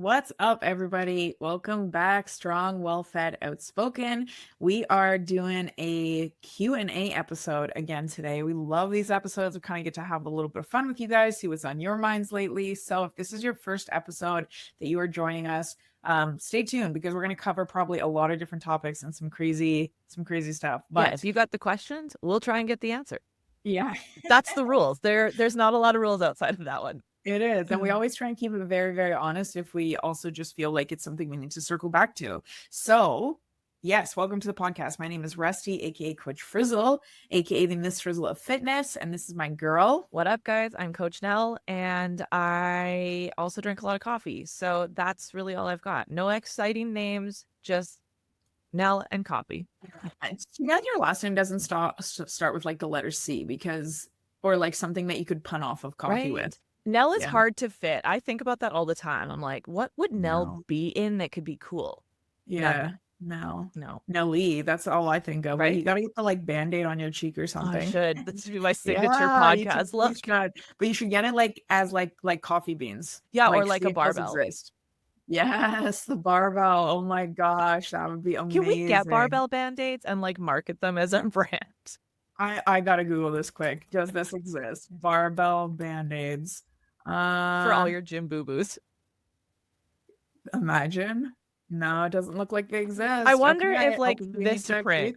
What's up, everybody? Welcome back, Strong, Well-Fed, Outspoken. We are doing a Q&A episode again today. We love these episodes. We kind of get to have a little bit of fun with you guys, see what's on your minds lately. So if this is your first episode that you are joining us, stay tuned because we're going to cover probably a lot of different topics and some crazy stuff. But if you got the questions, we'll try and get the answer. yeah, That's the rules. There's not a lot of rules outside of that one. it is. And we always try and keep it very, very honest if we also just feel like it's something we need to circle back to. So, yes, welcome to the podcast. My name is Rusty, aka Coach Frizzle, aka the Miss Frizzle of Fitness. And this is my girl. What up, guys? I'm Coach Nell, and I also drink a lot of coffee. So that's really all I've got. No exciting names, just Nell and coffee. Yeah, your last name doesn't start with like the letter C or like something that you could pun off of coffee with. Nell is hard to fit. I think about that all the time. I'm like, what would Nell be in that could be cool? Yeah. No. Nelly. That's all I think of. Right. You gotta get the like Band-Aid on your cheek or something. I should. This should be my signature podcast look. But you should get it like as like coffee beans. Yeah, or like a barbell. Yes, the barbell. Oh my gosh, that would be amazing. Can we get barbell Band-Aids and like market them as a brand? I gotta Google this quick. Does this exist? Barbell Band-Aids. For all your gym boo-boos. Imagine. No, it doesn't look like they exist. I wonder if like this print.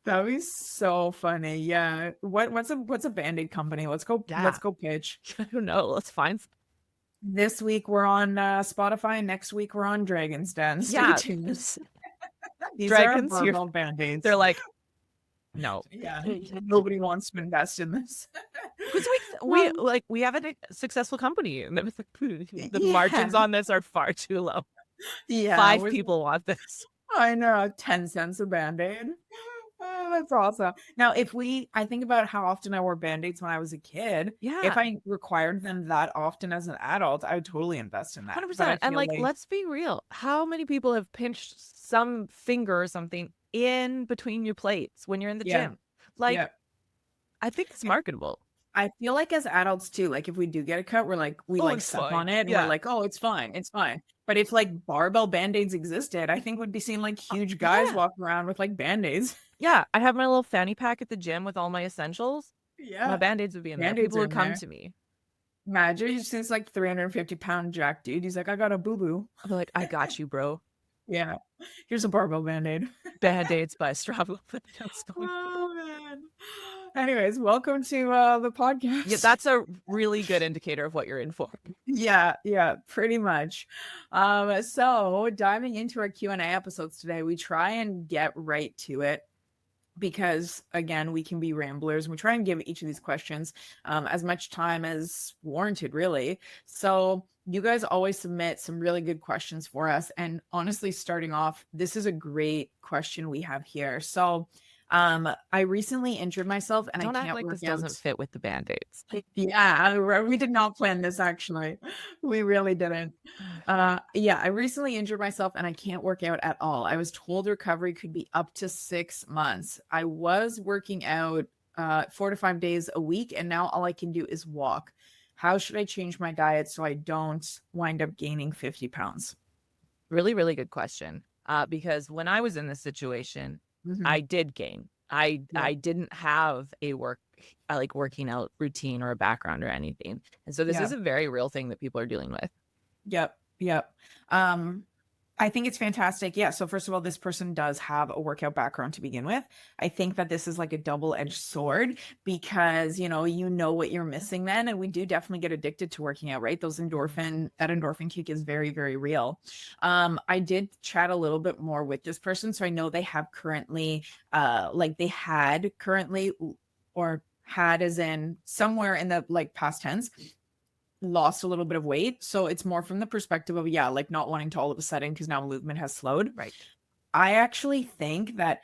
That'd be so funny. Yeah. What's a Band-Aid company? Let's go pitch. I don't know. Let's find some. This week we're on Spotify. Next week we're on Dragon's Den. Stay tuned. These Dragons, are barbell Band-Aids. They're like, no. Yeah. Nobody wants to invest in this. we have a successful company. The margins on this are far too low. Yeah. 5 people want this. I know. 10 cents a Band-Aid. Oh, that's awesome. Now, I think about how often I wore Band-Aids when I was a kid. Yeah. If I required them that often as an adult, I would totally invest in that. 100%. And like, let's be real. How many people have pinched some finger or something in between your plates when you're in the gym? Like, I think it's marketable. I feel like as adults too, like if we do get a cut, we're like, suck on it. And we're like, oh, it's fine. It's fine. But if like barbell Band-Aids existed, I think we'd be seeing like huge guys walk around with like Band-Aids. Yeah. I have my little fanny pack at the gym with all my essentials. Yeah. My Band-Aids would be in there. People would come to me. Imagine he's this like 350-pound jack dude. He's like, I got a boo-boo. I'm like, I got you, bro. Yeah. Here's a barbell Band-Aid. Band-Aids by Strava. Oh, man. Anyways, welcome to the podcast. Yeah, that's a really good indicator of what you're in for. Yeah, pretty much. So diving into our Q&A episodes today, we try and get right to it because, again, we can be ramblers. We try and give each of these questions as much time as warranted, really. So you guys always submit some really good questions for us. And honestly, starting off, this is a great question we have here. So I recently injured myself and Don't I can't act like work this doesn't fit with the Band-Aids. Yeah, we did not plan this actually. We really didn't. I recently injured myself and I can't work out at all. I was told recovery could be up to 6 months. I was working out 4 to 5 days a week and now all I can do is walk. How should I change my diet so I don't wind up gaining 50 pounds? Really, really good question. Because when I was in this situation, I did gain. I didn't have a working out routine or a background or anything. And so this is a very real thing that people are dealing with. Yep. I think it's fantastic. Yeah. So first of all, this person does have a workout background to begin with. I think that this is like a double-edged sword because, you know what you're missing then. And we do definitely get addicted to working out, right? That endorphin kick is very, very real. I did chat a little bit more with this person. So I know they have currently, or had as in somewhere in the like past tense, lost a little bit of weight. So it's more from the perspective of, like not wanting to all of a sudden because now movement has slowed. Right. I actually think that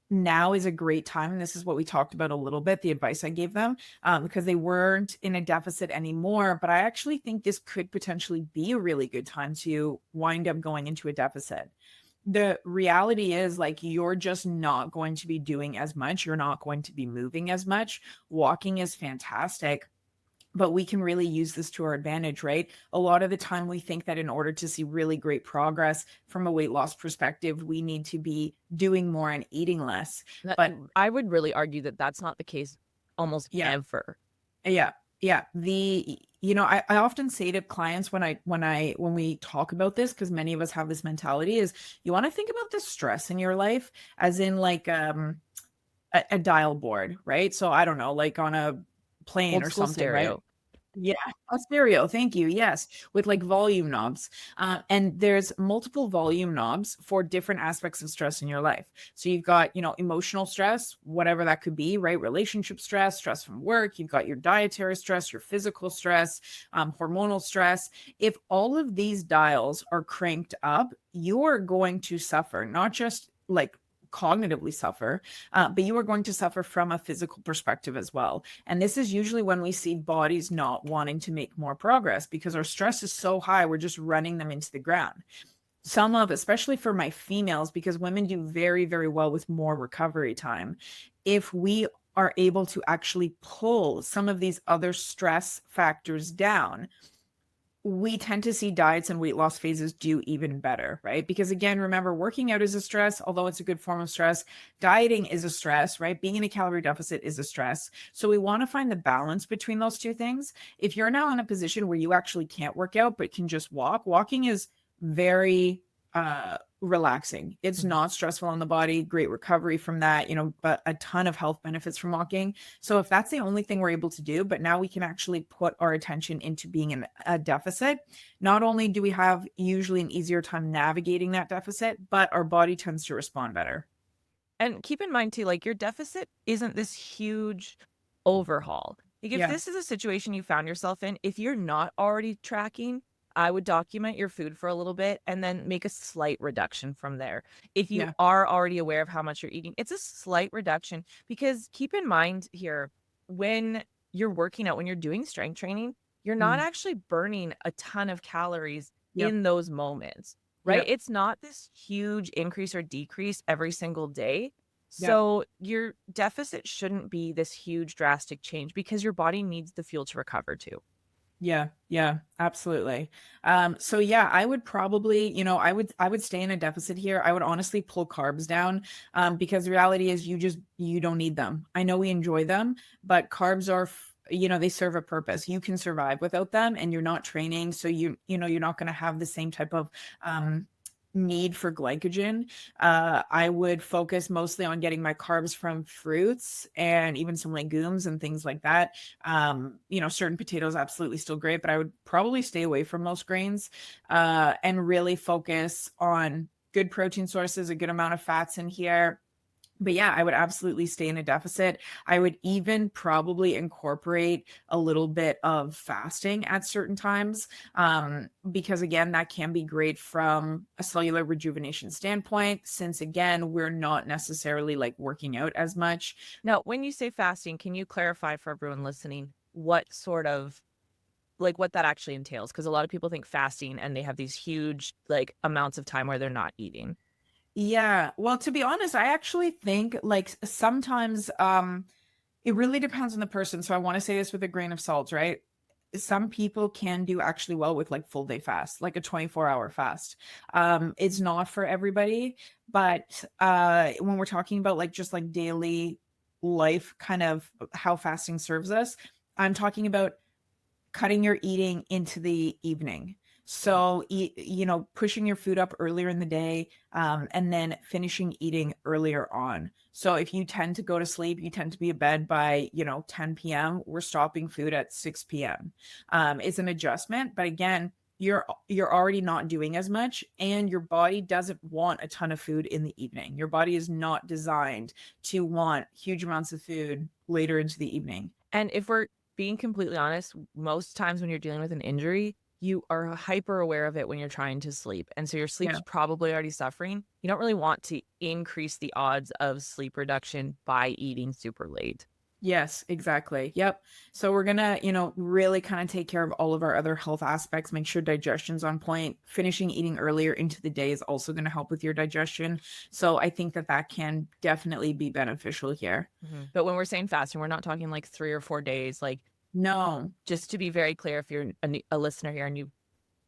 now is a great time. And this is what we talked about a little bit, the advice I gave them, because they weren't in a deficit anymore. But I actually think this could potentially be a really good time to wind up going into a deficit. The reality is like, you're just not going to be doing as much. You're not going to be moving as much. Walking is fantastic. but we can really use this to our advantage, right? A lot of the time we think that in order to see really great progress from a weight loss perspective, we need to be doing more and eating less. But I would really argue that that's not the case almost yeah, ever. yeah, yeah. I often say to clients when we talk about this, because many of us have this mentality, is you want to think about the stress in your life as in like a dial board, right? So I don't know, like on a plane Old or school something, right? stereo. Yeah, a stereo. Thank you. Yes, with like volume knobs. And there's multiple volume knobs for different aspects of stress in your life. So you've got, emotional stress, whatever that could be, right? Relationship stress, stress from work. You've got your dietary stress, your physical stress, hormonal stress. If all of these dials are cranked up, you're going to suffer, not just like cognitively suffer, but you are going to suffer from a physical perspective as well. And this is usually when we see bodies not wanting to make more progress because our stress is so high, we're just running them into the ground. Especially for my females, because women do very, very well with more recovery time. If we are able to actually pull some of these other stress factors down, we tend to see diets and weight loss phases do even better, right? Because again, remember, working out is a stress, although it's a good form of stress. Dieting is a stress, right? Being in a calorie deficit is a stress. So we want to find the balance between those two things. If you're now in a position where you actually can't work out but can just walk, walking is very relaxing. It's not stressful on the body, great recovery from that, but a ton of health benefits from walking. So if that's the only thing we're able to do, but now we can actually put our attention into being in a deficit, not only do we have usually an easier time navigating that deficit, but our body tends to respond better. And keep in mind too, like your deficit isn't this huge overhaul. Like if Yeah. this is a situation you found yourself in, if you're not already tracking, I would document your food for a little bit and then make a slight reduction from there. If you Yeah. are already aware of how much you're eating, it's a slight reduction because keep in mind here, when you're working out, when you're doing strength training, you're not Mm. actually burning a ton of calories Yep. in those moments, right? Yep. It's not this huge increase or decrease every single day. Yep. So your deficit shouldn't be this huge drastic change because your body needs the fuel to recover too. Yeah, yeah, absolutely. So yeah, I would probably, I would stay in a deficit here. I would honestly pull carbs down, because the reality is you don't need them. I know we enjoy them, but carbs are, they serve a purpose. You can survive without them and you're not training. So you're not going to have the same type of, need for glycogen. I would focus mostly on getting my carbs from fruits and even some legumes and things like that. Certain potatoes absolutely still great, but I would probably stay away from most grains, and really focus on good protein sources, a good amount of fats in here. But yeah, I would absolutely stay in a deficit. I would even probably incorporate a little bit of fasting at certain times, because again, that can be great from a cellular rejuvenation standpoint, since again, we're not necessarily like working out as much. Now, when you say fasting, can you clarify for everyone listening what sort of like what that actually entails? Because a lot of people think fasting and they have these huge like amounts of time where they're not eating. Yeah. Well, to be honest, I actually think like sometimes it really depends on the person. So I want to say this with a grain of salt, right? Some people can do actually well with like full day fast, like a 24-hour fast. It's not for everybody, but when we're talking about like just like daily life, kind of how fasting serves us, I'm talking about cutting your eating into the evening. So, pushing your food up earlier in the day, and then finishing eating earlier on. So if you tend to go to sleep, you tend to be in bed by, 10 p.m., we're stopping food at 6 p.m. It's an adjustment, but again, you're already not doing as much and your body doesn't want a ton of food in the evening. Your body is not designed to want huge amounts of food later into the evening. And if we're being completely honest, most times when you're dealing with an injury, you are hyper aware of it when you're trying to sleep. And so your sleep's Yeah. probably already suffering. You don't really want to increase the odds of sleep reduction by eating super late. Yes, exactly. Yep. So we're gonna, really kind of take care of all of our other health aspects, make sure digestion's on point. Finishing eating earlier into the day is also going to help with your digestion. So I think that that can definitely be beneficial here. But when we're saying fasting, we're not talking like 3 or 4 days. Like No. Just to be very clear, if you're a listener here and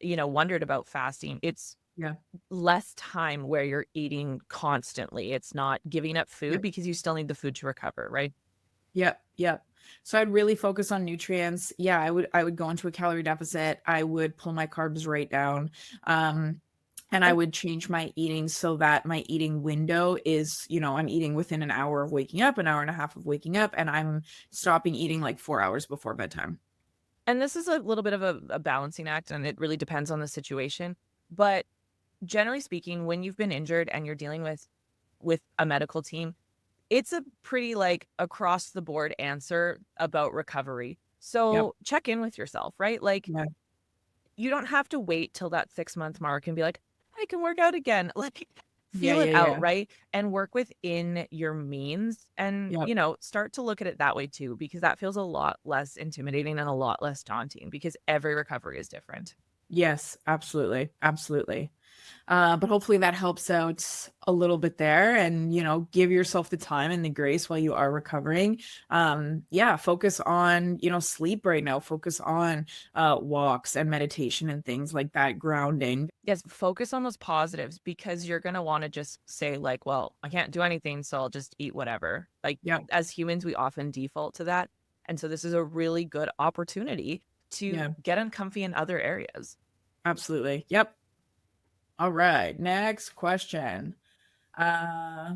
you know, wondered about fasting, it's Yeah. less time where you're eating constantly. It's not giving up food Yep. because you still need the food to recover, right? Yep. Yep. So I'd really focus on nutrients. Yeah, I would go into a calorie deficit. I would pull my carbs right down. Um, and I And would change my eating so that my eating window is, I'm eating within an hour of waking up, an hour and a half of waking up, and I'm stopping eating like 4 hours before bedtime. and this is a little bit of a balancing act, and it really depends on the situation. But generally speaking, when you've been injured and you're dealing with a medical team, it's a pretty like across the board answer about recovery. Yep. So check in with yourself, right? Like Yeah. you don't have to wait till that 6-month mark and be like, I can work out again. Like Yeah. feel it Yeah. out, Yeah. right? And work within your means and, Yep. you know, start to look at it that way too, because that feels a lot less intimidating and a lot less daunting because every recovery is different. Yes, absolutely. Absolutely. But hopefully that helps out a little bit there and, give yourself the time and the grace while you are recovering. Yeah, focus on, sleep right now, focus on walks and meditation and things like that, grounding. Yes, focus on those positives because you're going to want to just say, like, well, I can't do anything, so I'll just eat whatever. Like, Yeah, as humans, we often default to that. And so, this is a really good opportunity to yeah, get uncomfy in other areas. absolutely. Yep. All right. Next question. Uh,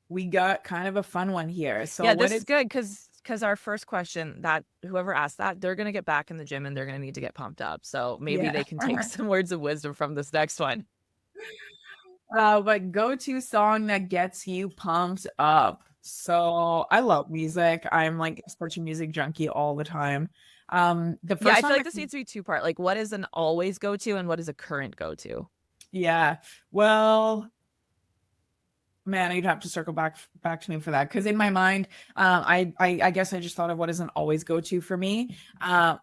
we got kind of a fun one here. So Yeah, what this is is, good because our first question that whoever asked that, they're going to get back in the gym and they're going to need to get pumped up. So, maybe yeah. they can take some words of wisdom from this next one. But go-to song that gets you pumped up. So I love music. I'm like such a music junkie all the time. The Yeah, first I feel song like that, this needs to be two-part. Like, what is an always go to and what is a current go to? yeah, well, man, you'd have to circle back to me for that because in my mind, I guess I just thought of what doesn't always go to for me. I'm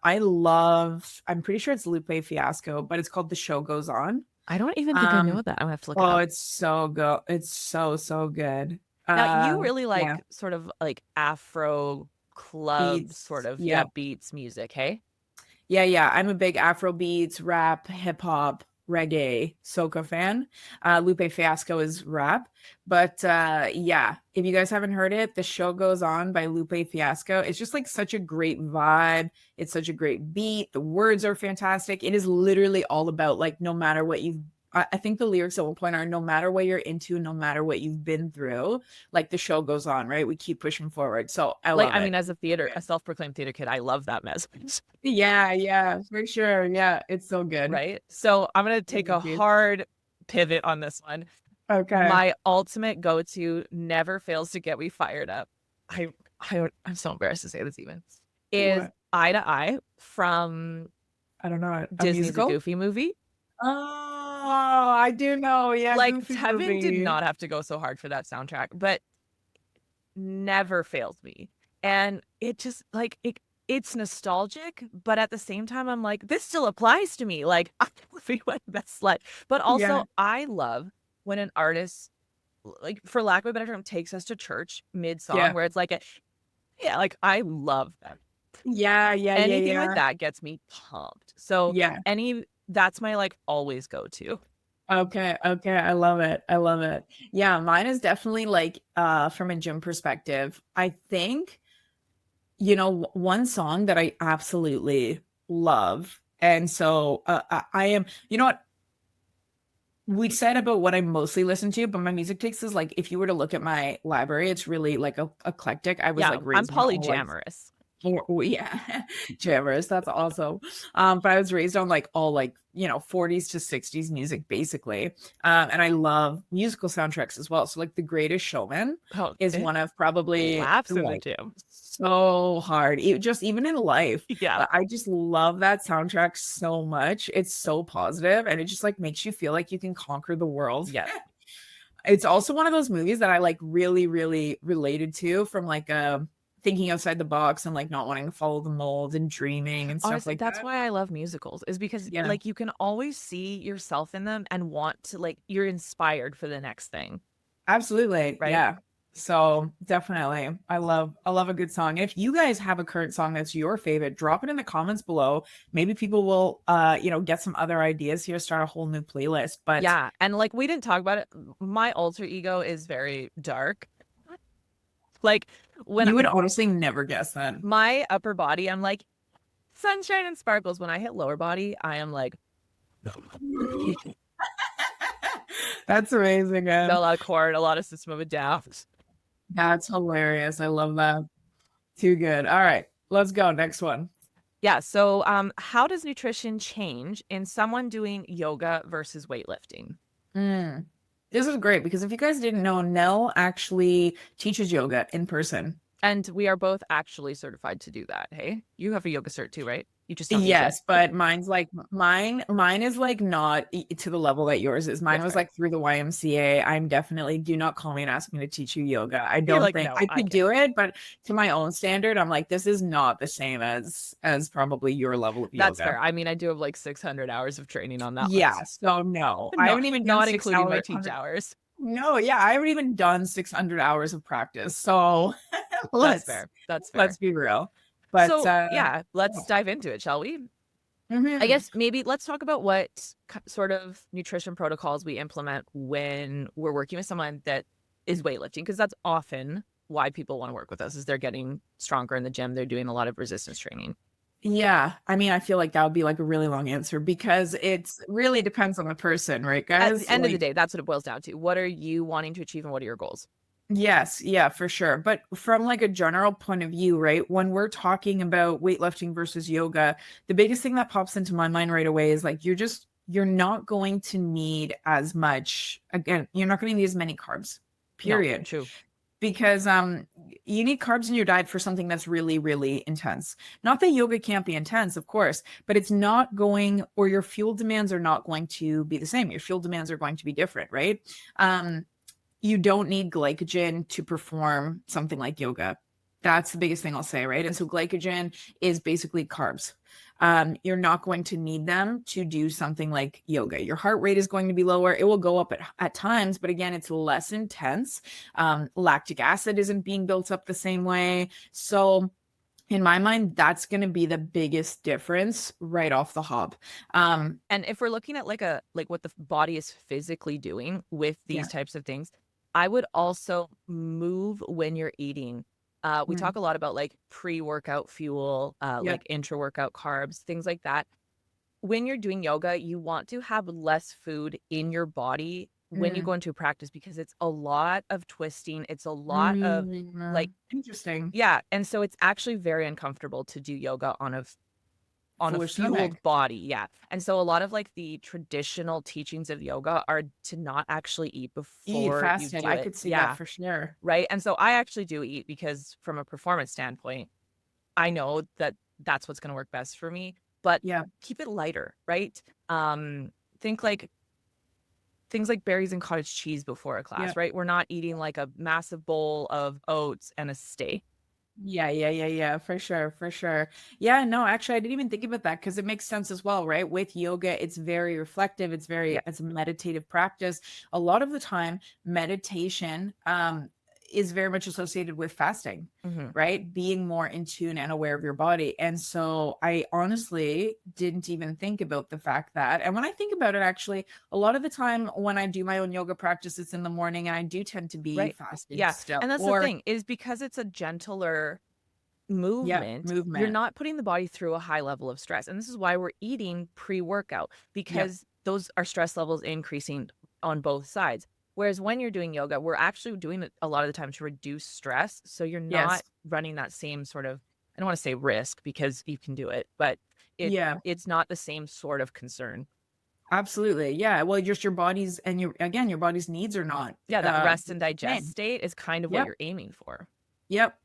pretty sure it's Lupe Fiasco, but it's called The Show Goes On. I don't even think I Um, know that. I'm gonna have to look it oh, up. it's so good. It's so good. Now, you really Yeah, like sort of like Afro club sort beats. of, yeah, Yeah, beats music, hey? yeah. I'm a big Afro beats, rap, hip hop, reggae, soca fan. Lupe Fiasco is rap, but yeah, if you guys haven't heard it, The Show Goes On by Lupe Fiasco. It's just like such a great vibe. It's such a great beat. The words are fantastic. It is literally all about like no matter what you've I think the lyrics at one point are no matter what you're into, no matter what you've been through, like the show goes on, right? We keep pushing forward. So I Like, love I it. mean, as a self-proclaimed theater kid, I love that message, Yeah, for sure. Yeah, it's so good. right? So I'm gonna take a Thank you. hard pivot on this one. Okay. My ultimate go-to never fails to get me fired up. I I'm so embarrassed to say this even, is What? Eye to Eye from I don't know. A Disney's A musical? Goofy Movie. Oh, I do know. Yeah, Like, Goofy Tevin did movie. not have to go so hard for that soundtrack, but never fails me. And it just like it's nostalgic, but at the same time, I'm like, this still applies to me. Like, I'm living my best life. But Yeah. also, I love when an artist, like, for lack of a better term, takes us to church mid song, Yeah. where it's like yeah, like I love that. Anything like Yeah. that gets me pumped. So Yeah. that's my like always go to. Okay. I love it. I love it. Yeah, mine is definitely like from a gym perspective. I think, one song that I absolutely love. And so I am, what we said about what I mostly listen to, but my music taste is like if you were to look at my library, it's really like eclectic. I was Yeah, like I'm raised on all like polyamorous. yeah, jammers. That's awesome. But I was raised on like all like 40s to 60s music basically. And I love musical soundtracks as well. So like The Greatest Showman Oh, is it one of probably slaps in the like gym. so hard. Just even in life. Yeah. I just love that soundtrack so much. It's so positive and it just like makes you feel like you can conquer the world. Yes. It's also one of those movies that I like really, really related to from like thinking outside the box and like not wanting to follow the mold and dreaming and stuff Honestly, like that's that. why I love musicals, is because Yeah, like you can always see yourself in them and want to like you're inspired for the next thing, absolutely. right? Yeah. So definitely, I love a good song. If you guys have a current song that's your favorite, drop it in the comments below. Maybe people will, get some other ideas here, start a whole new playlist. But Yeah, and, like, we didn't talk about it. My alter ego is very dark. Like, when you would honestly never guess that. my upper body, I'm like, sunshine and sparkles. When I hit lower body, I am like, That's amazing, got man. a lot of chord, a lot of System of a Down. That's hilarious. I love that. Too good. All right, let's go. Next one. Yeah, so, how does nutrition change in someone doing yoga versus weightlifting? Mm. This is great because if you guys didn't know, Nell actually teaches yoga in person. And we are both actually certified to do that, hey? You have a yoga cert too, right? You just don't use it. Yes, but mine is like not to the level that yours is. Mine That's was fair. like through the YMCA. I'm definitely do not call me and ask me to teach you yoga. I You're don't like, think "No, I I could can't." do it, but to my own standard, I'm like, this is not the same as probably your level of That's yoga. fair. I mean, I do have, like, 600 hours of training on that one. Yeah, so no. I Not haven't even done not six including my hours. teach hours. No, yeah, I haven't even done 600 hours of practice. So That's let's fair. That's fair. let's be real. But So, yeah, yeah. let's dive into it, shall we? I Mhm. guess maybe let's talk about what sort of nutrition protocols we implement when we're working with someone that is weightlifting, because that's often why people want to work with us is they're getting stronger in the gym. They're doing a lot of resistance training. Yeah, I mean, I feel like that would be like a really long answer because it's really depends on the person, right, At the guys? end of the Like, day, that's what it boils down to. What are you wanting to achieve and what are your goals? yes, yeah, for sure. But from like a general point of view, right, when we're talking about weightlifting versus yoga, the biggest thing that pops into my mind right away is like you're not going to need as much, again, you're not going to need as many carbs, No, period. true. Because you need carbs in your diet for something that's really really intense. Not that yoga can't be intense, of course, but it's not going, or your fuel demands are not going to be the same. Your fuel demands are going to be different, right? um you don't need glycogen to perform something like yoga. That's the biggest thing I'll say, right? And so glycogen is basically carbs. You're not going to need them to do something like yoga. Your heart rate is going to be lower. It will go up at times, but again, it's less intense. Lactic acid isn't being built up the same way. So in my mind, that's going to be the biggest difference right off the hop. And if we're looking at like what the body is physically doing with Yeah. these types of things, I would also move when you're eating. We Mm, talk a lot about like pre-workout fuel, yeah. like intra-workout carbs, things like that. When you're doing yoga, you want to have less food in your body when you Mm, go into practice because it's a lot of twisting. It's a lot of like, interesting. yeah. And so it's actually very uncomfortable to do yoga on a Fuller stomach. fueled body, yeah. And so a lot of like the traditional teachings of yoga are to not actually eat Eat before you fasted. do I it. could see that Yeah, for sure. right. And so I actually do eat because from a performance standpoint, I know that that's what's going to work best for me, but Yeah. keep it lighter, right? Um, think like things like berries and cottage cheese before a Yeah. class, right? We're not eating like a massive bowl of oats and a steak. Yeah. For sure. For sure. Yeah. No, actually, I didn't even think about that because it makes sense as well, right? With yoga, it's very reflective. Yeah. It's a meditative practice. A lot of the time, meditation, is very much associated with fasting, Hmm. right? Being more in tune and aware of your body. And so I honestly didn't even think about the fact that, and when I think about it, actually, a lot of the time when I do my own yoga practice, it's in the morning and I do tend to be Right. fasted Yeah. still. And that's the Or, thing is because it's a gentler yeah, movement, you're movement. not putting the body through a high level of stress. And this is why we're eating pre-workout Yep. because those are stress levels increasing on both sides. Whereas when you're doing yoga, we're actually doing it a lot of the time to reduce stress. So you're Yes. not running that same sort of, I don't want to say risk because you can do it, but Yeah, it's not the same sort of concern. absolutely. Yeah. Well, just your body's and your body's needs are not Yeah, that rest the and digest same. state is kind of what Yep. you're aiming for. Yep.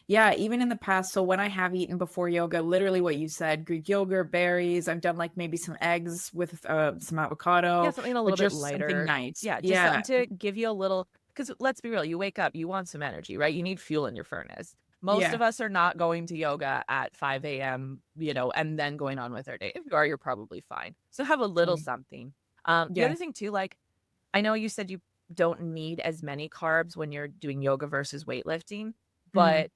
Yeah, even in the past, so when I have eaten before yoga, literally what you said, Greek yogurt, berries, I've done like maybe some eggs with some Yeah, avocado, something a but little bit just something lighter. nice. Yeah, just something Yeah. to give you a little, because let's be real, you wake up, you want some energy, right? You need fuel in your furnace. Most Yeah. of us are not going to yoga at 5 a.m., and then going on with our day. If you are, you're probably fine. So have a little Totally. something. The Yeah. other thing too, like I know you said you don't need as many carbs when you're doing yoga versus weightlifting, Mm, but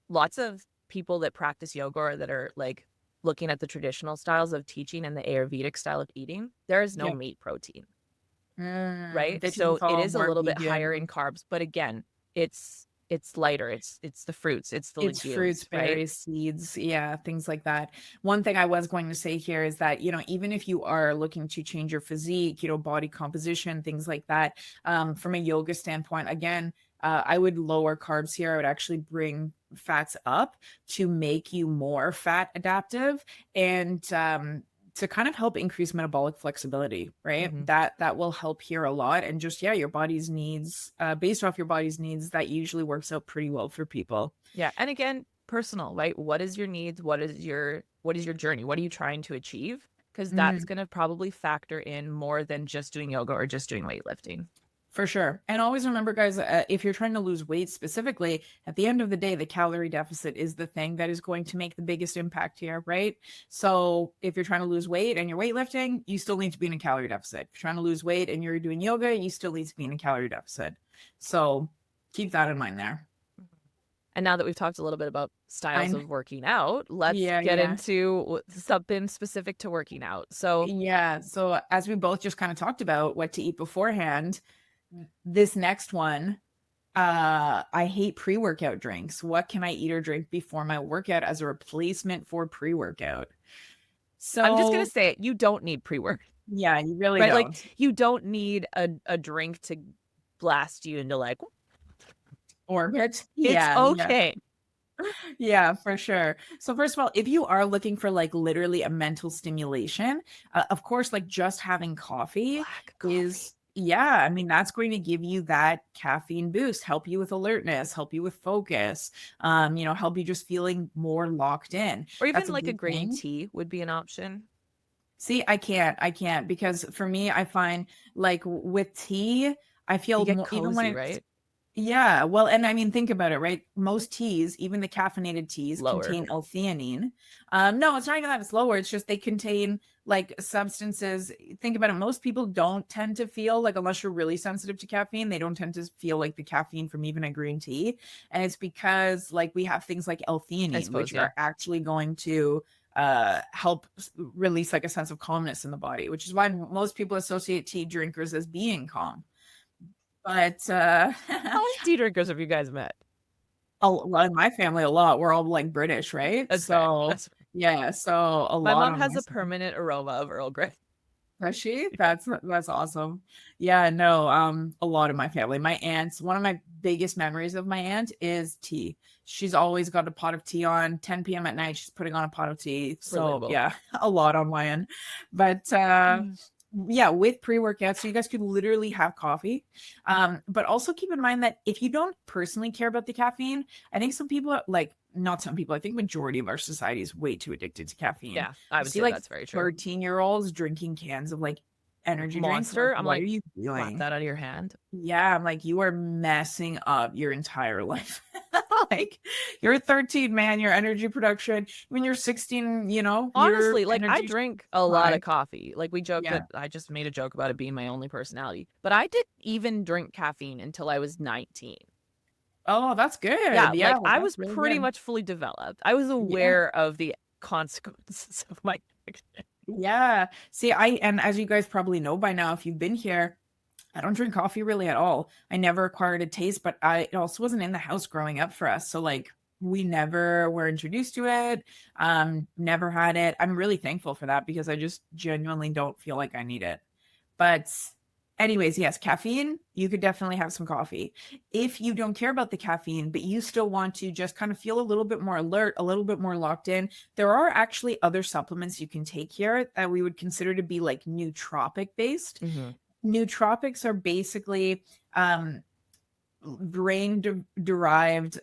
lots of people that practice yoga or that are like looking at the traditional styles of teaching and the Ayurvedic style of eating, there is no yeah. meat protein, right? They tend to So it follow is a more little bit higher in vegan. carbs, but again, it's lighter. It's the fruits, it's the It's fruits, legumes, right? berries, seeds, yeah, things like that. One thing I was going to say here is that, even if you are looking to change your physique, body composition, things like that, from a yoga standpoint, again, I would lower carbs here. I would actually bring fats up to make you more fat adaptive and to kind of help increase metabolic flexibility, right? Mhm. That will help here a lot. And just, yeah, your body's needs, based off your body's needs, that usually works out pretty well for people. Yeah, and again, personal, right? What is your needs? What is your journey? What are you trying to achieve? Because that's Mhm. going to probably factor in more than just doing yoga or just doing weightlifting. For sure. And always remember, guys, if you're trying to lose weight specifically, at the end of the day, the calorie deficit is the thing that is going to make the biggest impact here, right? So if you're trying to lose weight and you're weightlifting, you still need to be in a calorie deficit. If you're trying to lose weight and you're doing yoga, you still need to be in a calorie deficit. So keep that in mind there. And now that we've talked a little bit about styles I of working out, let's Yeah, get yeah. into something specific to working out. So, Yeah. So as we both just kind of talked about what to eat beforehand, this next one, I hate pre-workout drinks. What can I eat or drink before my workout as a replacement for pre-workout? I'm just going to So, say it, you don't need pre-work, yeah, you really right? Like don't. you don't need a drink to blast you into like Orbit. it's Yeah, yeah. okay. Yeah, for sure. So first of all, if you are looking for like literally a mental stimulation, of course, like just having coffee Black coffee. is, yeah, I mean, that's going to give you that caffeine boost, help you with alertness, help you with focus, help you just feeling more locked in. Or That's even a like a big green thing. tea would be an option. See, I can't because for me, I find like with tea, I You feel get more, even when cozy, it's, right? yeah, well, and I mean, think about it, right? Most teas, even the caffeinated teas, Lower. contain L-theanine. No, it's not even that it's lower. It's just they contain like substances. Think about it. Most people don't tend to feel like, unless you're really sensitive to caffeine, they don't tend to feel like the caffeine from even a green tea. And it's because like we have things like I L-theanine, suppose, which yeah. are actually going to help release like a sense of calmness in the body, which is why most people associate tea drinkers as being calm. But How many tea drinkers have you guys met? well, in my family, a lot. We're all like British, right? That's fair. So That's fair. yeah, so a My lot mom on has my a side. permanent aroma of Earl Grey. Does she? That's awesome. Yeah, no, a lot of my family. My aunts, one of my biggest memories of my aunt is tea. She's always got a pot of tea on 10 p.m. at night. She's putting on a pot of tea. So Relatable. yeah, a lot on my end. But Mm. yeah, with pre-workouts, so you guys could literally have coffee. But also keep in mind that if you don't personally care about the caffeine, I think some people are like, not some people, I think majority of our society is way too addicted to caffeine. Yeah, I You would see say like that's very true. 13-year-olds drinking cans of like energy drinks. I'm like, Monster, I'm what are like, you slap doing? that out of your hand. Yeah, I'm like, you are messing up your entire life. Like, you're 13, man, your energy production. When you're 16, your Honestly, like I energy drink a lot high. of coffee. Like we joke Yeah. that I just made a joke about it being my only personality, but I didn't even drink caffeine until I was 19. Oh, that's Yeah, good. Yeah, like I that's was really pretty good. much fully developed. I was Yeah. aware of the consequences of my addiction. Yeah. See, and as you guys probably know by now, if you've been here, I don't drink coffee really at all. I never acquired a taste, but it also wasn't in the house growing up for us. So like we never were introduced to it. Never had it. I'm really thankful for that because I just genuinely don't feel like I need it. But anyways, yes, caffeine, you could definitely have some coffee. If you don't care about the caffeine, but you still want to just kind of feel a little bit more alert, a little bit more locked in, there are actually other supplements you can take here that we would consider to be like nootropic based. Mhm. Nootropics are basically brain derived,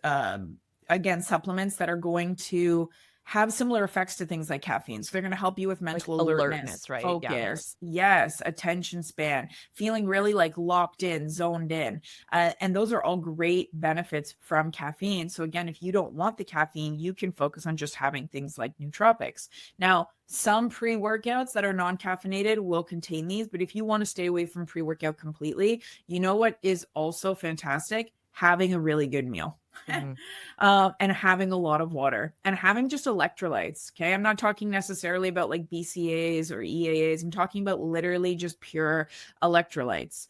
again, supplements that are going to have similar effects to things like caffeine. So they're going to help you with Like mental alertness, right? Yeah. focus, yes, attention span, feeling really like locked in, zoned in. And those are all great benefits from caffeine. So again, if you don't want the caffeine, you can focus on just having things like nootropics. Now, some pre-workouts that are non-caffeinated will contain these, but if you want to stay away from pre-workout completely, you know what is also fantastic? Having a really good meal. Mm-hmm. And having a lot of water and having just electrolytes. Okay. I'm not talking necessarily about like BCAAs or EAAs. I'm talking about literally just pure electrolytes.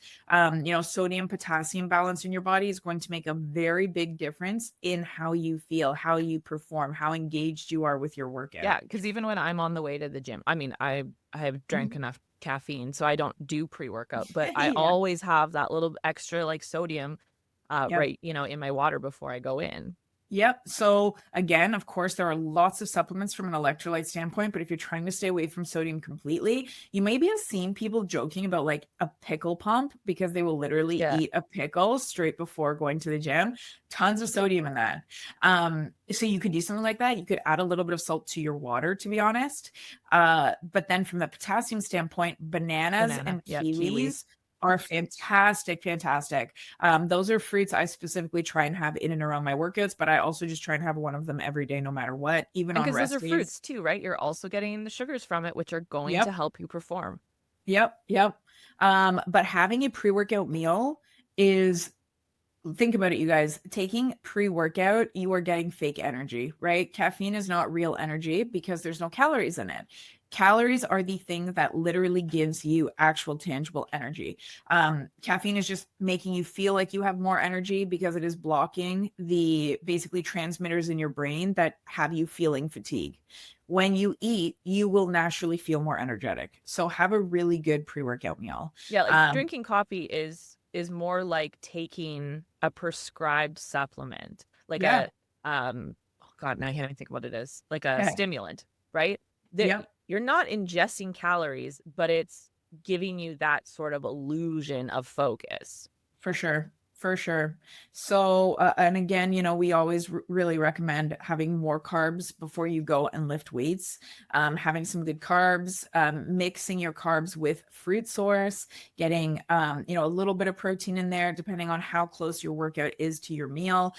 Sodium potassium balance in your body is going to make a very big difference in how you feel, how you perform, how engaged you are with your workout. Yeah. Cause even when I'm on the way to the gym, I mean, I have drank enough caffeine, so I don't do pre-workout, but I Yeah. always have that little extra like sodium Yep. right, in my water before I go in. Yep. So again, of course, there are lots of supplements from an electrolyte standpoint, but if you're trying to stay away from sodium completely, you maybe have seen people joking about like a pickle pump because they will literally eat a pickle straight before going to the gym. Tons of sodium in that. So you could do something like that. You could add a little bit of salt to your water, to be honest. But then from the potassium standpoint, bananas and kiwis are fantastic. Those are fruits I specifically try and have in and around my workouts, but I also just try and have one of them every day, no matter what, even on because rest those are days. fruits too, right? You're also getting the sugars from it, which are going to help you perform. Yep. But having a pre-workout meal is, think about it, you guys. Taking pre-workout, you are getting fake energy, right? Caffeine is not real energy because there's no calories in it. Calories are the thing that literally gives you actual tangible energy. Caffeine is just making you feel like you have more energy because it is blocking the basically transmitters in your brain that have you feeling fatigue. When you eat, you will naturally feel more energetic. So have a really good pre-workout meal. Yeah, like drinking coffee is more like taking a prescribed supplement, like a oh God, now I can't even think what it is, like a stimulant, right? You're not ingesting calories, but it's giving you that sort of illusion of focus. For sure. So, and again, we always really recommend having more carbs before you go and lift weights. Having some good carbs, mixing your carbs with fruit source, getting, a little bit of protein in there, depending on how close your workout is to your meal.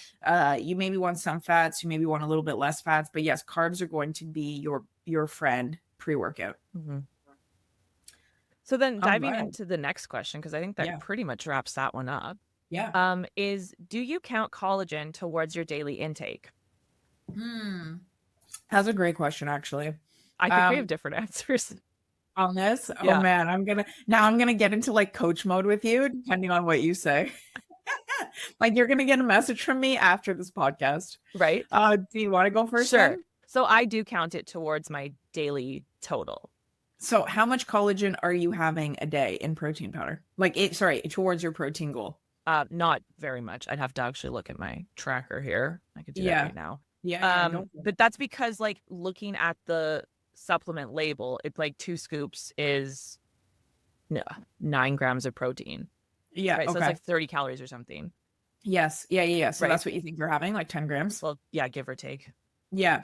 You maybe want some fats, you maybe want a little bit less fats, but yes, carbs are going to be your friend pre-workout. Mm-hmm. So then diving into the next question, because I think that pretty much wraps that one up. Is, do you count collagen towards your daily intake? That's a great question, actually. I think we have different answers on this. Yeah. Oh man, I'm gonna get into like coach mode with you, depending on what you say. Like you're gonna get a message from me after this podcast, right? Do you want to go first? Sure. Then? So I do count it towards my daily total. So how much collagen are you having a day in protein powder? Like towards your protein goal? Not very much. I'd have to actually look at my tracker here. I could do that right now. Yeah. But that's because like looking at the supplement label, it's like 2 scoops is 9 grams of protein. Yeah. Right. So it's like 30 calories or something. Yes. Yeah. So that's what you think you're having, like 10 grams? Well, yeah, give or take. Yeah.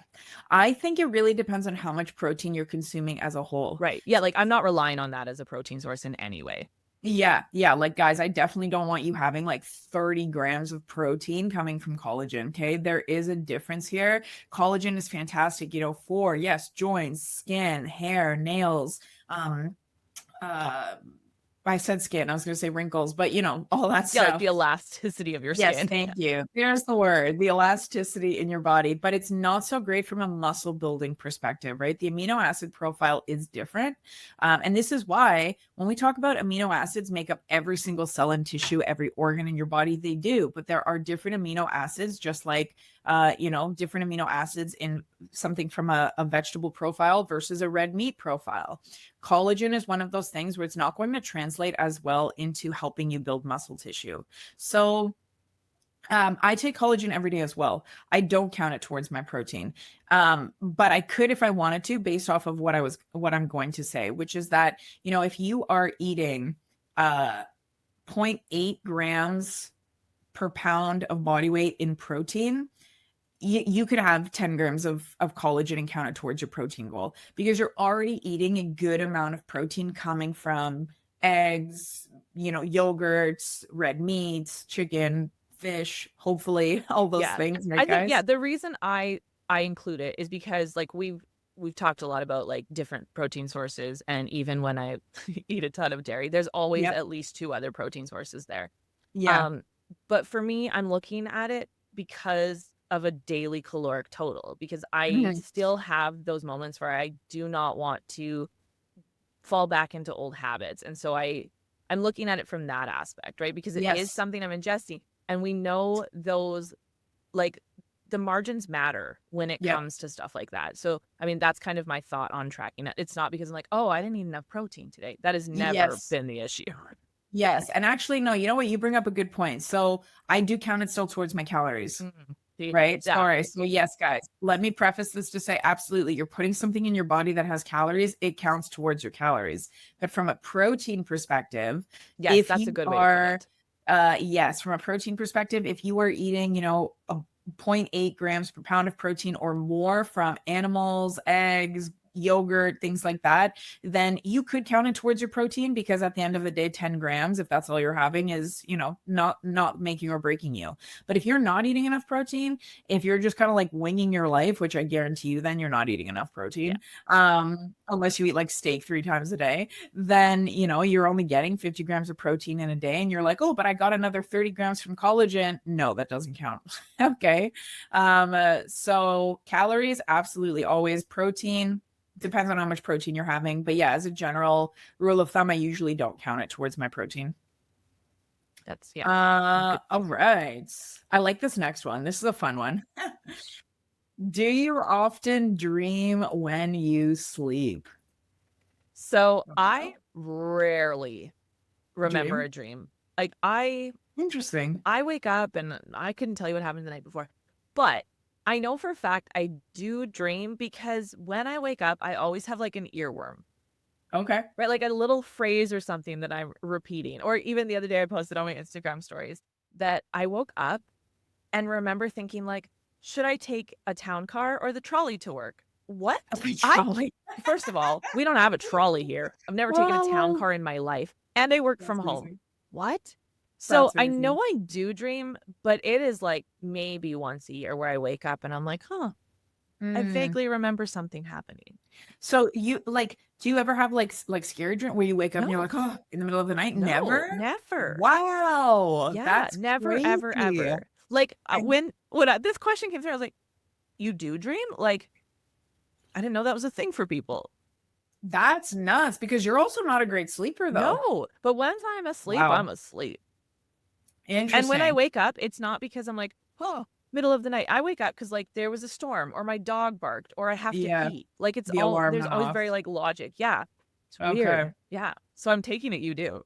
I think it really depends on how much protein you're consuming as a whole. Right. Yeah. Like I'm not relying on that as a protein source in any way. Yeah. Like guys, I definitely don't want you having like 30 grams of protein coming from collagen. Okay. There is a difference here. Collagen is fantastic, for joints, skin, hair, nails, I said skin. I was going to say wrinkles, but all that stuff. Yeah, like the elasticity of your skin. Yes, thank you. There's the word, the elasticity in your body, but it's not so great from a muscle building perspective, right? The amino acid profile is different. And this is why when we talk about amino acids make up every single cell and tissue, every organ in your body, they do, but there are different amino acids, just like different amino acids in something from a vegetable profile versus a red meat profile. Collagen is one of those things where it's not going to translate as well into helping you build muscle tissue. So I take collagen every day as well. I don't count it towards my protein. But I could if I wanted to, based off of what I'm going to say, which is that, if you are eating 0.8 grams per pound of body weight in protein, you could have 10 grams of collagen and count it towards your protein goal because you're already eating a good amount of protein coming from eggs, yogurts, red meats, chicken, fish, hopefully all those Yeah. things, right, I think, yeah, guys? the reason I include it is because like we've talked a lot about like different protein sources, and even when I eat a ton of dairy, there's always Yep. at least two other protein sources there. Yeah. Um, but for me, I'm looking at it because of a daily caloric total, because I Mhm. still have those moments where I do not want to fall back into old habits. And so I'm looking at it from that aspect, right? Because it is Yes. something I'm ingesting, and we know those, like, the margins matter when it Yep. comes to stuff like that. So, I mean, that's kind of my thought on tracking it. It's not because I'm like, oh, I didn't eat enough protein today. That has never Yes. been the issue. Yes. And actually, no, you know what? You bring up a good point. So I do count it still towards my calories. See, Right? Sorry. exactly. So yes, guys, let me preface this to say absolutely, you're putting something in your body that has calories, it counts towards your calories. But from a protein perspective, Yes, if that's a you good way to put are it. yes, from a protein perspective, if you are eating, a zero point 0.8 grams per pound of protein or more from animals, eggs, yogurt, things like that, then you could count it towards your protein because at the end of the day, 10 grams, if that's all you're having, is, not making or breaking you. But if you're not eating enough protein, if you're just kind of like winging your life, which I guarantee you, then you're not eating enough Yeah. protein, unless you eat like steak 3 times a day, then, you're only getting 50 grams of protein in a day. And you're like, oh, but I got another 30 grams from collagen. No, that doesn't count. Okay. So calories, absolutely always. Protein, depends on how much protein you're having. But yeah, as a general rule of thumb, I usually don't count it towards my protein. That's, yeah. Good. All right. I like this next one. This is a fun one. Do you often dream when you sleep? So I Oh, rarely remember dream. a dream. Like Interesting. I wake up and I couldn't tell you what happened the night before. But I know for a fact I do dream because when I wake up, I always have like an earworm, Okay. right? Like a little phrase or something that I'm repeating. Or even the other day I posted on my Instagram stories that I woke up and remember thinking like, should I take a town car or the trolley to work? What? Okay, I trolley. First of all, we don't have a trolley here. I've never taken a town Oh, car in my life, and I work from that's home. amazing. What? So That's I know amazing. I do dream, but it is like maybe once a year where I wake up and I'm like, huh, I Mm. vaguely remember something happening. So you like, do you ever have like scary dream where you wake up and you're No, like, oh, in the middle of the night? no, Never? never. Wow, Yeah, that's never, ever, crazy. ever. Like I when this question came through, I was like, you do dream? Like, I didn't know that was a thing for people. That's nuts because you're also not a great sleeper though. No, but once I'm asleep, Wow. I'm asleep. And when I Interesting. wake up, it's not because I'm like, oh, middle of the night. I wake up because like there was a storm or my dog barked or I have to Yeah, pee. Like the alarm there's went always off. very like logic. Yeah. It's weird. Okay. Yeah. So I'm taking it you do.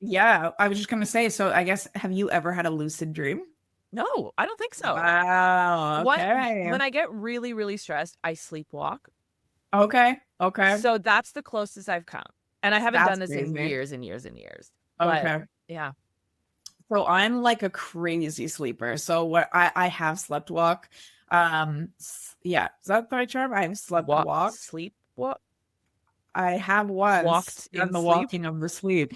Yeah, I was just gonna say, so I guess have you ever had a lucid dream? No, I don't think so. Wow, What okay. When I get really, really stressed, I sleepwalk. Okay, okay. So that's the closest I've come. And I haven't That's done this in crazy. years and years and years. But Okay. yeah. So I'm like a crazy sleeper. So what I have slept walk. Yeah, is that the right term? I've slept walked. Sleep, what? I have once Walked done in the sleep. walking of the sleep.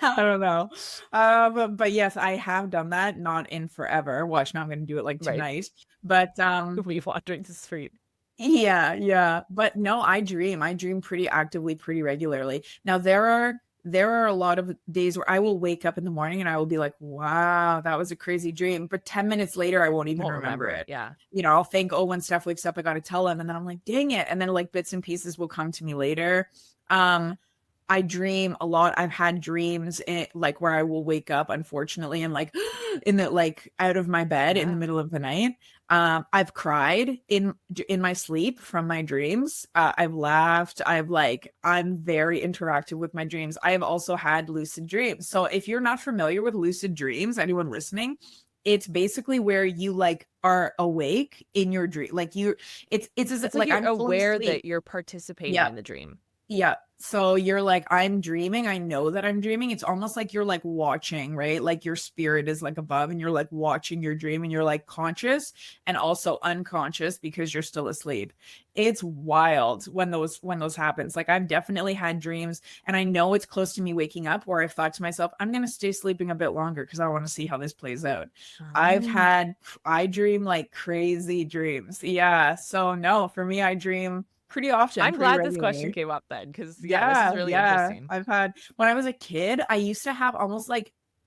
I don't know. But yes, I have done that, not in forever. Watch, now I'm gonna do it like Right. tonight. But We wandering the street. yeah, yeah. But no, I dream. I dream pretty actively, pretty regularly. Now there are a lot of days where I will wake up in the morning and I will be like, wow, that was a crazy dream. But 10 minutes later, I won't even Won't remember remember it. it. Yeah. I'll think, oh, when Steph wakes up, I gotta tell him. And then I'm like, dang it. And then like bits and pieces will come to me later. Um, I dream a lot. I've had dreams like where I will wake up, unfortunately, and like in the like out of my bed in the Yeah. middle of the night. I've cried in my sleep from my dreams. I've laughed. I'm very interactive with my dreams. I have also had lucid dreams. So if you're not familiar with lucid dreams, anyone listening, it's basically where you like are awake in your dream. Like it's as It's like like you're I'm fully aware asleep. that you're participating Yeah. in the dream. Yeah. So you're like, I'm dreaming. I know that I'm dreaming. It's almost like you're like watching, right? Like your spirit is like above and you're like watching your dream and you're like conscious and also unconscious because you're still asleep. It's wild when those happens. Like I've definitely had dreams and I know it's close to me waking up where I've thought to myself, I'm gonna stay sleeping a bit longer because I want to see how this plays out. Oh. I dream like crazy dreams. Yeah. So no, for me, I dream pretty often, I'm pretty glad this question regularly. came up then, because yeah, this is Yeah, really yeah. interesting. I've had when I was a kid, I used to have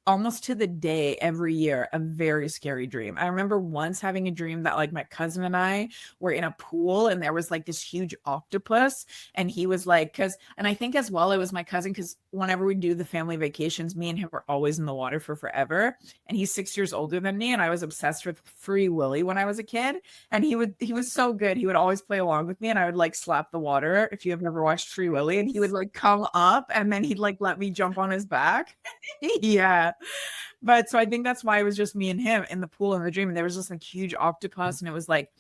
almost to the day every year a very scary dream. I remember once having a dream that like my cousin and I were in a pool and there was like this huge octopus and he was like cuz and I think as well it was my cousin cuz whenever we do the family vacations, me and him were always in the water for forever and he's 6 years older than me and I was obsessed with Free Willy when I was a kid and he was so good. He would always play along with me and I would like slap the water if you have never watched Free Willy and he would like come up and then he'd like let me jump on his back. Yeah. But so I think that's why it was just me and him in the pool in the dream and there was this like huge octopus and it was like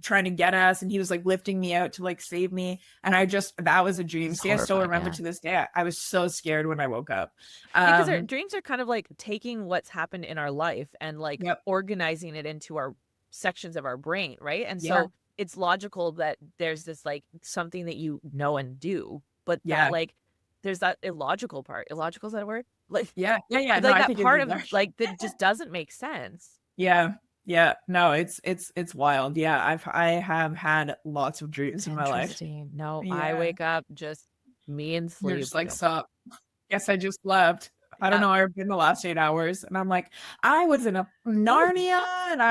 trying to get us and he was like lifting me out to like save me and I just that was a dream. It's See, I still horrifying, remember yeah. to this day. I was so scared when I woke up. Yeah, because our Um dreams are kind of like taking what's happened in our life and like yep. organizing it into our sections of our brain, right? And Yeah. so it's logical that there's this like something that you know and do, but that Yeah. like there's that illogical part. Illogical, is that a word? Like Yeah. Yeah. Yeah. No, like I that think it's part a of like that just doesn't make sense. Yeah. Yeah. No, it's wild. Yeah. I have had lots of dreams in my life. Interesting. No, I Yeah. wake up just me and You're sleep. just like, sup. Guess I just slept. I don't Yeah. know. I've been the last 8 hours. And I'm like, I was in a Narnia and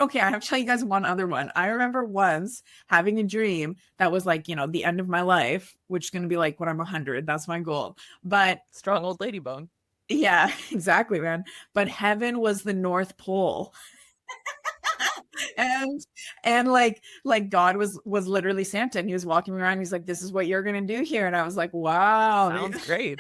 okay, I have to tell you guys one other one. I remember once having a dream that was like, the end of my life, which is going to be like when I'm 100. That's my goal. But Strong old lady bone. yeah, exactly, man. But heaven was the North Pole. and and God was literally Santa and he was walking around he's like this is what you're gonna do here and I was like wow Sounds great.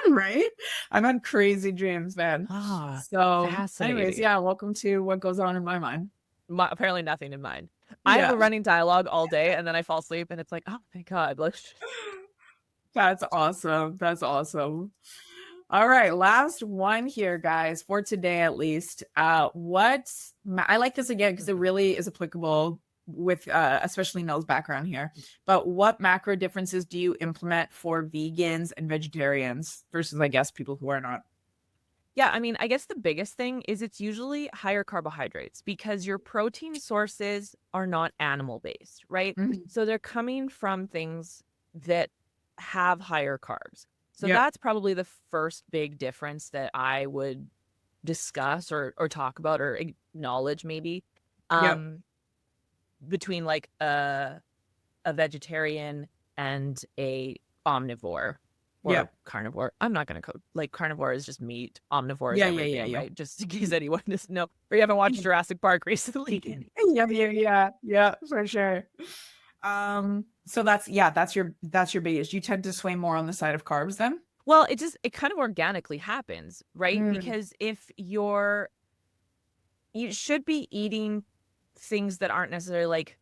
right I'm on crazy dreams man Ah, so anyways fascinating. yeah welcome to what goes on in my mind Apparently nothing in mind. I have yeah a running dialogue all day and then I fall asleep and it's like, oh, thank God. Like, that's awesome all right last one here guys for today at least I like this again because it really is applicable with especially Nell's background here but what macro differences do you implement for vegans and vegetarians versus I guess people who are not yeah, I mean, I guess the biggest thing is it's usually higher carbohydrates because your protein sources are not animal based, right? Mhm. So they're coming from things that have higher carbs. So Yep. that's probably the first big difference that I would discuss or talk about or acknowledge maybe Yep. um between like a vegetarian and a omnivore or Yep. carnivore. I'm not gonna like carnivore is just meat. Omnivore is Yeah, yeah, yeah, everything, yeah. right? Just in case anyone doesn't know or you haven't watched Jurassic Park recently. Yeah, yeah, yeah, yeah, for sure. So that's your biggest. You tend to sway more on the side of carbs then? Well, it kind of organically happens, right? Mm, Because if you should be eating things that aren't necessarily like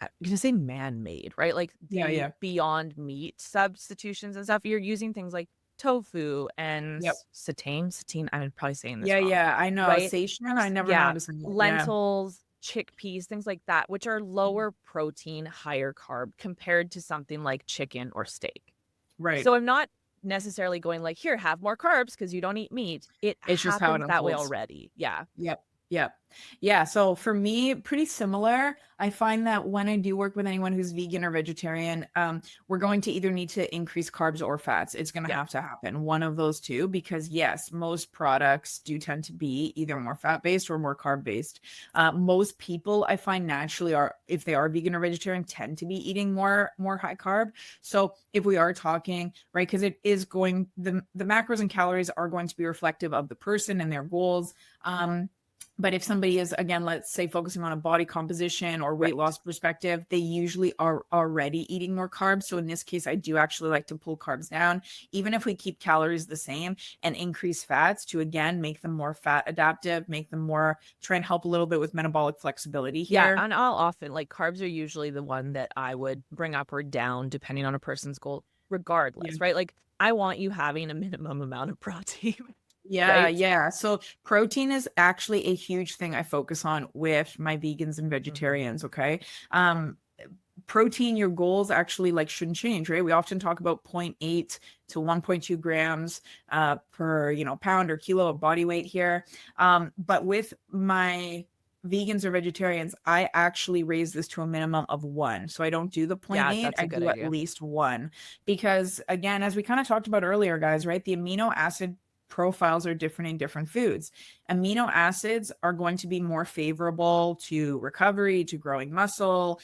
I'm gonna say man-made, right? Like yeah, the yeah. Beyond Meat substitutions and stuff. You're using things like tofu and Yep. satine. I'm probably saying this Yeah, wrong, yeah, I know. right? Sation, I never know how Yeah, to say it. Yeah. lentils, chickpeas, things like that, which are lower protein, higher carb compared to something like chicken or steak. Right. So I'm not necessarily going like, here, have more carbs because you don't eat meat. It It's just how it happens that way unfolds. already. Yeah. Yep. Yep. Yeah. So for me, pretty similar. I find that when I do work with anyone who's vegan or vegetarian, we're going to either need to increase carbs or fats. It's going to Yeah. have to happen, one of those two, because yes, most products do tend to be either more fat based or more carb based. Most people I find naturally are, if they are vegan or vegetarian, tend to be eating more high carb. So if we are talking, right, because it is going, the macros and calories are going to be reflective of the person and their goals. But if somebody is, again, let's say focusing on a body composition or weight Right. loss perspective, they usually are already eating more carbs. So in this case, I do actually like to pull carbs down, even if we keep calories the same, and increase fats to, again, make them more fat adaptive, make them more, try and help a little bit with metabolic flexibility Yeah, here. and I'll often like, carbs are usually the one that I would bring up or down depending on a person's goal Yeah. regardless, right? Like, I want you having a minimum amount of protein, Yeah, right? yeah. So protein is actually a huge thing I focus on with my vegans and Mhm. vegetarians, okay? Protein, your goals actually like shouldn't change, right? We often talk about zero 0.8 to 1.2 grams per, pound or kilo of body weight here. But with my vegans or vegetarians, I actually raise this to a minimum of 1. So I don't do the zero Yeah, 0.8, that's I a good do at idea. least 1. Because again, as we kind of talked about earlier, guys, right? The amino acid profiles are different in different foods. Amino acids are going to be more favorable to recovery, to growing muscle,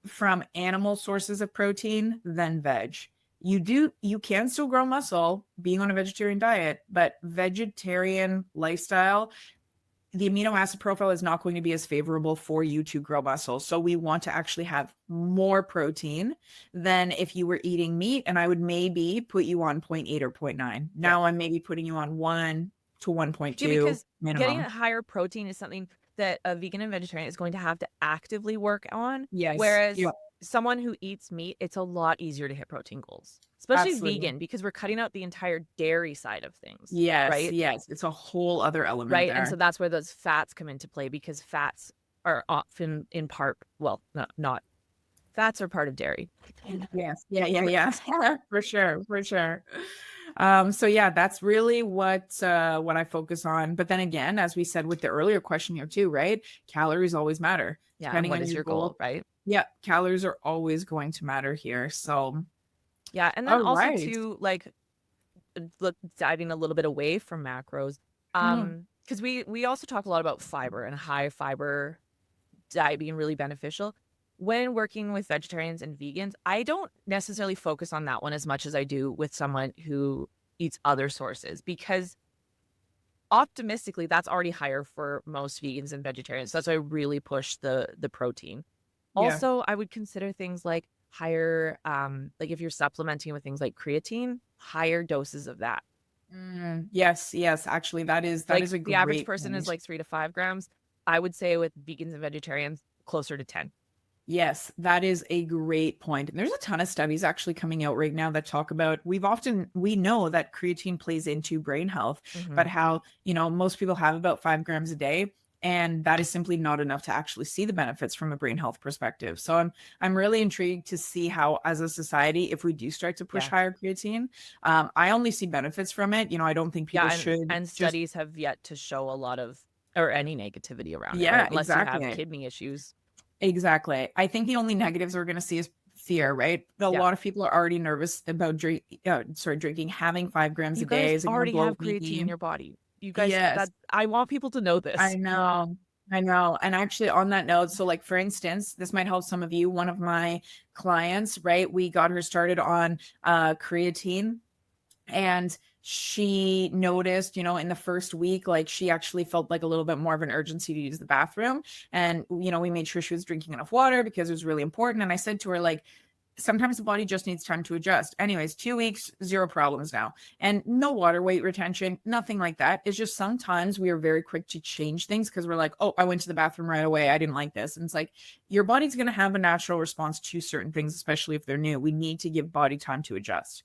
from animal sources of protein than veg. You can still grow muscle being on a vegetarian diet, but vegetarian lifestyle, the amino acid profile is not going to be as favorable for you to grow muscle. So we want to actually have more protein than if you were eating meat. And I would maybe put you on 0.8 or zero 0.9. Yeah. Now I'm maybe putting you on 1 to Yeah, 1.2 because getting minimum. a higher protein is something that a vegan and vegetarian is going to have to actively work on, Yes. Yeah, whereas someone who eats meat, it's a lot easier to hit protein goals, especially absolutely. vegan, because we're cutting out the entire dairy side of things, Yes. right? Yes. It's a whole other element Right. And so there. that's where those fats come into play because fats are often in part, well, not fats are part of dairy. Yes. Yeah, yeah, yeah. For sure, for sure. So yeah, that's really what I focus on. But then again, as we said with the earlier question here too, right? Calories always matter. Yeah. And Depending what on is your your goal, goal. right? Yeah, calories are always going to matter here. So, Yeah. And then all also right. to like look diving a little bit away from macros. Mhm. Because we also talk a lot about fiber and high fiber diet being really beneficial. When working with vegetarians and vegans, I don't necessarily focus on that one as much as I do with someone who eats other sources because optimistically that's already higher for most vegans and vegetarians. So that's why I really push the protein. Yeah. Also, I would consider things like higher like if you're supplementing with things like creatine, higher doses of that. Yes, yes. Actually, that is Like a the average great person is point. like 3 to 5 grams. I would say with vegans and vegetarians, closer to 10. Yes, that is a great point. And there's a ton of studies actually coming out right now that talk about we know that creatine plays into brain health, Hmm. but how, most people have about 5 grams a day. And that is simply not enough to actually see the benefits from a brain health perspective. So I'm really intrigued to see how, as a society, if we do start to push Yeah. higher creatine, I only see benefits from it. I don't think people Yeah, should and just, studies have yet to show a lot of or any negativity around it, right? yeah, Unless you have exactly. kidney issues. Exactly. I think the only negatives we're going to see is fear, right? A Yeah. lot of people are already nervous about drinking. Having 5 grams You a day guys is going to already have bloat creatine in me. your body. You guys Yes, that I want people to know I this. know. I know. And actually, on that note, so like for instance, this might help some of you. One of my clients, right? We got her started on creatine, and she noticed, in the first week, like she actually felt like a little bit more of an urgency to use the bathroom. And, we made sure she was drinking enough water because it was really important. And I said to her, like, sometimes the body just needs time to adjust. Anyways, 2 weeks, zero problems now. And no water weight retention, nothing like that. It's just sometimes we are very quick to change things because we're like, oh, I went to the bathroom right away. I didn't like this. And it's like, your body's going to have a natural response to certain things, especially if they're new. We need to give body time to adjust.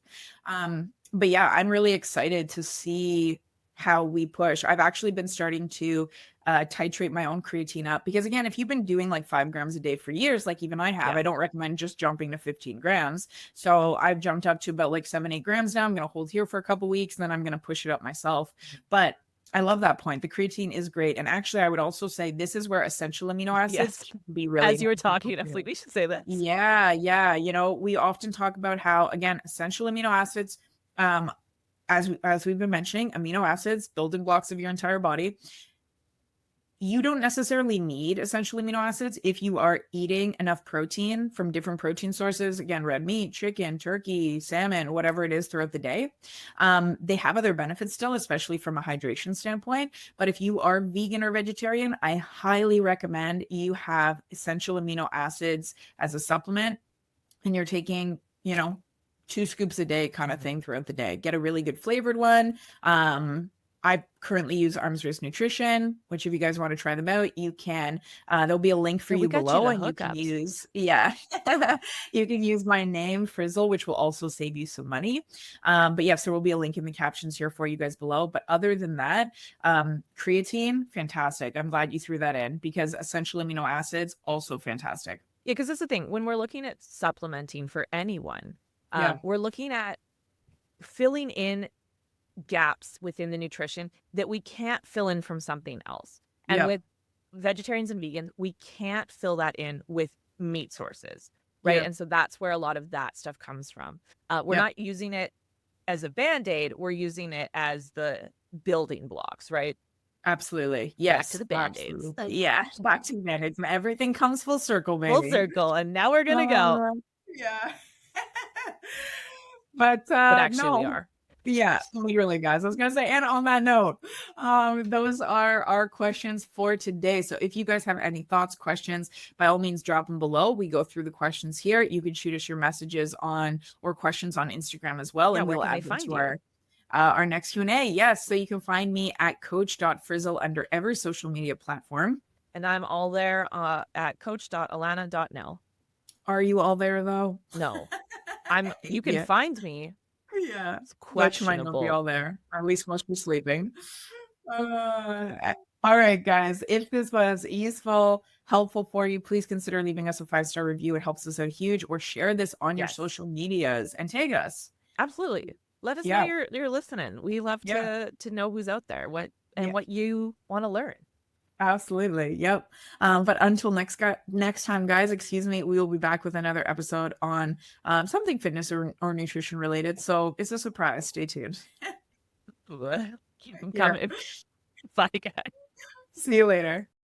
But yeah, I'm really excited to see how we push. I've actually been starting to titrate my own creatine up because, again, if you've been doing like 5 grams a day for years, like even I have, Yeah. I don't recommend just jumping to 15 grams. So I've jumped up to about like 7, 8 grams now. I'm going to hold here for a couple weeks, and then I'm going to push it up myself. But I love that point. The creatine is great. And actually, I would also say this is where essential amino acids Yes. can be really As you were helpful talking, I too. believe we should say this. Yeah, yeah. We often talk about how, again, essential amino acids, um, as we've been mentioning, amino acids, building blocks of your entire body. you don't necessarily need essential amino acids if you are eating enough protein from different protein sources. Again, red meat, chicken, turkey, salmon, whatever it is throughout the day. They have other benefits still, especially from a hydration standpoint. But if you are vegan or vegetarian, I highly recommend you have essential amino acids as a supplement, and you're taking, 2 scoops a day kind of thing throughout the day. Get a really good flavored one. I currently use Arms Race Nutrition, which if you guys want to try them out, you can. There'll be a link for you below, and you can use, you can use my name, Frizzle, which will also save you some money. But yes, there will be a link in the captions here for you guys below. But other than that, creatine, fantastic. I'm glad you threw that in, because essential amino acids, also fantastic. Yeah, because that's the thing. When we're looking at supplementing for anyone, we're looking at filling in gaps within the nutrition that we can't fill in from something else. And with vegetarians and vegans, we can't fill that in with meat sources, right? And so that's where a lot of that stuff comes from. We're not using it as a Band-Aid. We're using it as the building blocks, right? Absolutely. Yes. Back to the Band-Aids. Yeah. Back to the Band-Aids. Everything comes full circle, baby. Full circle. And now we're going to go. Yeah. But actually we are. Yeah, literally, guys. I was gonna say, and on that note, those are our questions for today. So if you guys have any thoughts, questions, by all means, drop them below. We go through the questions here. You can shoot us your messages or questions on Instagram as well, and we'll add them to our next Q&A. Yes, so you can find me at coach.frizzle under every social media platform. And I'm all there at coach.alana.nell. Are you all there though? No. You can find me. Yeah, Clutch might not be all there, or at least must be sleeping. All right, guys, if this was useful, helpful for you, please consider leaving us a 5-star review. It helps us out huge. Or share this on your social medias and tag us. Absolutely. Let us know you're listening. We love to know who's out there, what you want to learn. Absolutely. Yep. But until next time, guys, we will be back with another episode on something fitness or nutrition related. So it's a surprise. Stay tuned. Keep them coming. Bye, guys. See you later.